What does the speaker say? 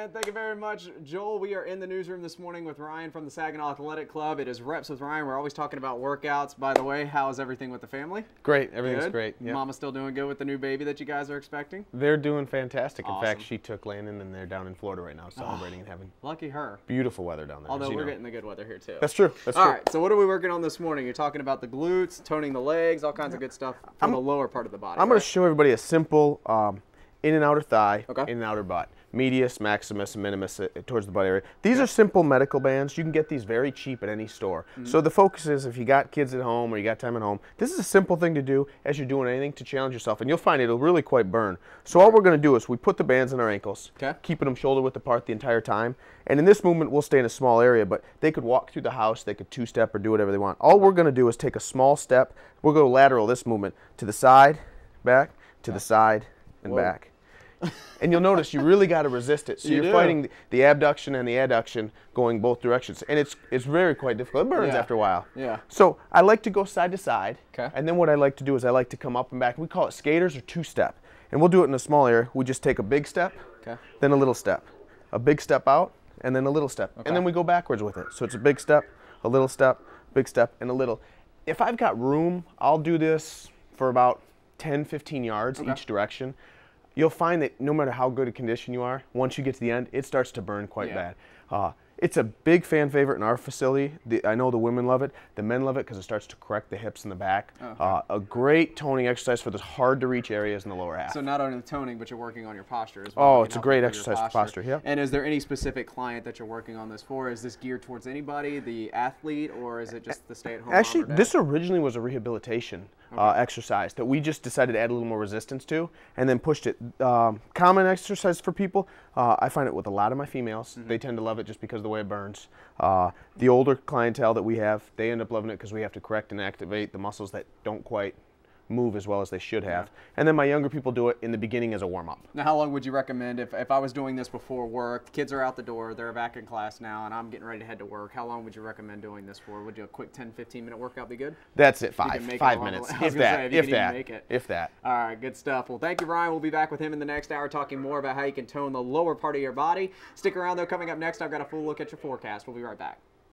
man. Thank you very much, Joel. We are in the newsroom this morning with Ryan from the Saginaw Athletic Club. It is Reps with Ryan. We're always talking about workouts. By the way, how's everything with the family? Great. Everything's Good? great. Yep. Mama still doing good with the new baby that you guys are expecting? They're doing fantastic. Awesome. In fact, she took Landon, and they're down in Florida right now celebrating and having Lucky her. beautiful weather down there. Although as you we're know. getting the good weather here, too. That's true. That's All true. right, so what are we working on this morning? You're talking about the glutes, toning the legs, all kinds of good stuff from the lower part of the body. I'm going to show everybody a simple in and outer thigh, Okay. in and outer butt. Medius, maximus, and minimus towards the butt area. These are simple medical bands. You can get these very cheap at any store. So the focus is if you got kids at home or you got time at home, this is a simple thing to do as you're doing anything to challenge yourself, and you'll find it'll really quite burn. So all we're going to do is we put the bands in our ankles, keeping them shoulder width apart the entire time. And in this movement, we'll stay in a small area, but they could walk through the house, they could two-step or do whatever they want. All we're going to do is take a small step. We'll go lateral this movement to the side, back, to the side, and back. And you'll notice you really got to resist it. So you're fighting the abduction and the adduction going both directions. And it's very quite difficult. It burns after a while. Yeah. So I like to go side to side. Okay. And then what I like to do is I like to come up and back. We call it skaters or two-step. And we'll do it in a small area. We just take a big step, then a little step. A big step out, and then a little step. And then we go backwards with it. So it's a big step, big step, and a little. If I've got room, I'll do this for about 10, 15 yards each direction. You'll find that no matter how good a condition you are, once you get to the end, it starts to burn quite bad. It's a big fan favorite in our facility. I know the women love it. The men love it because it starts to correct the hips and the back. A great toning exercise for those hard-to-reach areas in the lower half. So not only the toning, but you're working on your posture as well. Oh, it's a great exercise for posture, yeah. And is there any specific client that you're working on this for? Is this geared towards anybody, the athlete, or is it just the stay-at-home mom Actually, or dad? this originally was a rehabilitation exercise that we just decided to add a little more resistance to and then pushed it. Common exercise for people, I find it with a lot of my females. They tend to love it just because of the way it burns. The older clientele that we have, they end up loving it because we have to correct and activate the muscles that don't quite move as well as they should have. And then my younger people do it in the beginning as a warm-up. Now, how long would you recommend if I was doing this before work, the kids are out the door, they're back in class now, and I'm getting ready to head to work, how long would you recommend doing this for? Would you a quick 10, 15-minute workout be good? That's it, Five minutes, if if that. All right, good stuff. Well, thank you, Ryan. We'll be back with him in the next hour talking more about how you can tone the lower part of your body. Stick around, though. Coming up next, I've got a full look at your forecast. We'll be right back.